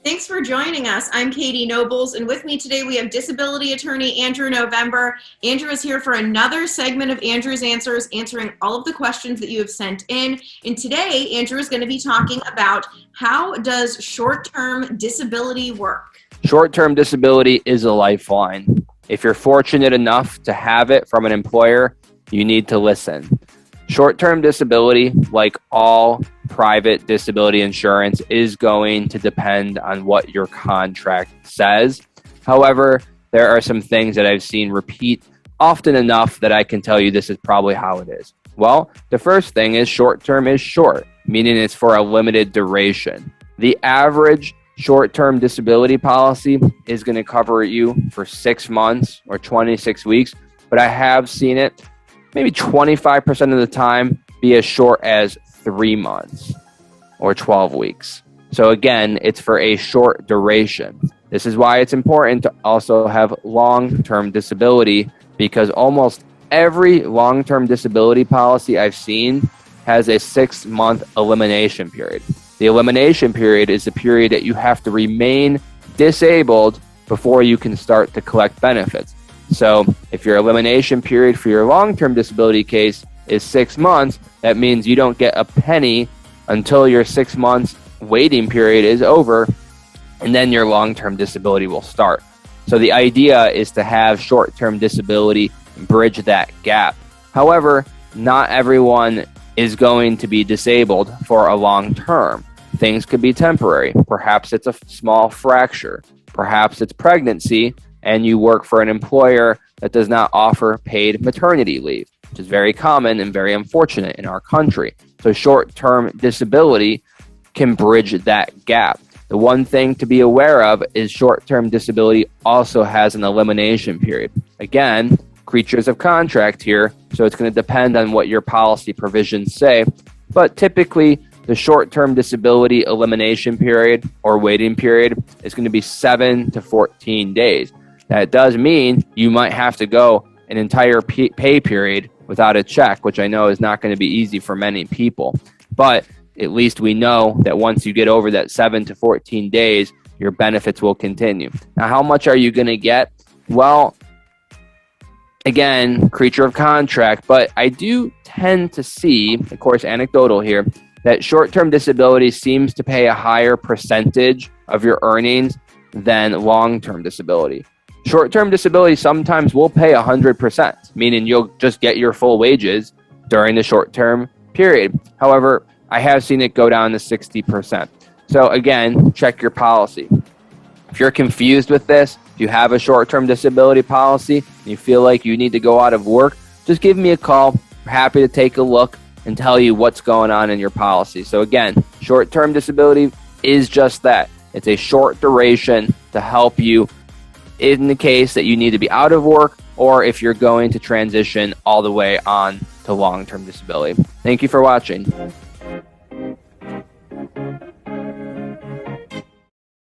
Thanks for joining us. I'm Katie Nobles, and with me today we have disability attorney Andrew November. Andrew is here for another segment of Andrew's Answers, answering all of the questions that you have sent in. And today, Andrew is going to be talking about how does short-term disability work? Short-term disability is a lifeline. If you're fortunate enough to have it from an employer, you need to listen. Short-term disability, like all private disability insurance, is going to depend on what your contract says. However, there are some things that I've seen repeat often enough that I can tell you this is probably how it is. Well, the first thing is short-term is short, meaning it's for a limited duration. The average short-term disability policy is going to cover you for 6 months or 26 weeks, but I have seen it maybe 25% of the time be as short as 3 months or 12 weeks. So again, it's for a short duration. This is why it's important to also have long-term disability, because almost every long-term disability policy I've seen has a 6-month elimination period. The elimination period is the period that you have to remain disabled before you can start to collect benefits. So if your elimination period for your long-term disability case is 6 months, that means you don't get a penny until your 6 months waiting period is over, and then your long-term disability will start. So the idea is to have short-term disability bridge that gap. However, not everyone is going to be disabled for a long term. Things could be temporary. Perhaps it's a small fracture. Perhaps it's pregnancy, and you work for an employer that does not offer paid maternity leave, which is very common and very unfortunate in our country. So short-term disability can bridge that gap. The one thing to be aware of is short-term disability also has an elimination period. Again, creatures of contract here, so it's going to depend on what your policy provisions say, but typically the short-term disability elimination period or waiting period is going to be 7 to 14 days. That does mean you might have to go an entire pay period without a check, which I know is not going to be easy for many people. But at least we know that once you get over that 7 to 14 days, your benefits will continue. Now, how much are you going to get? Well, again, creature of contract, but I do tend to see, of course, anecdotal here, that short-term disability seems to pay a higher percentage of your earnings than long-term disability. Short-term disability sometimes will pay 100%, meaning you'll just get your full wages during the short-term period. However, I have seen it go down to 60%. So again, check your policy. If you're confused with this, if you have a short-term disability policy and you feel like you need to go out of work, just give me a call. We're happy to take a look and tell you what's going on in your policy. So again, short-term disability is just that. It's a short duration to help you in the case that you need to be out of work, or if you're going to transition all the way on to long-term disability. Thank you for watching.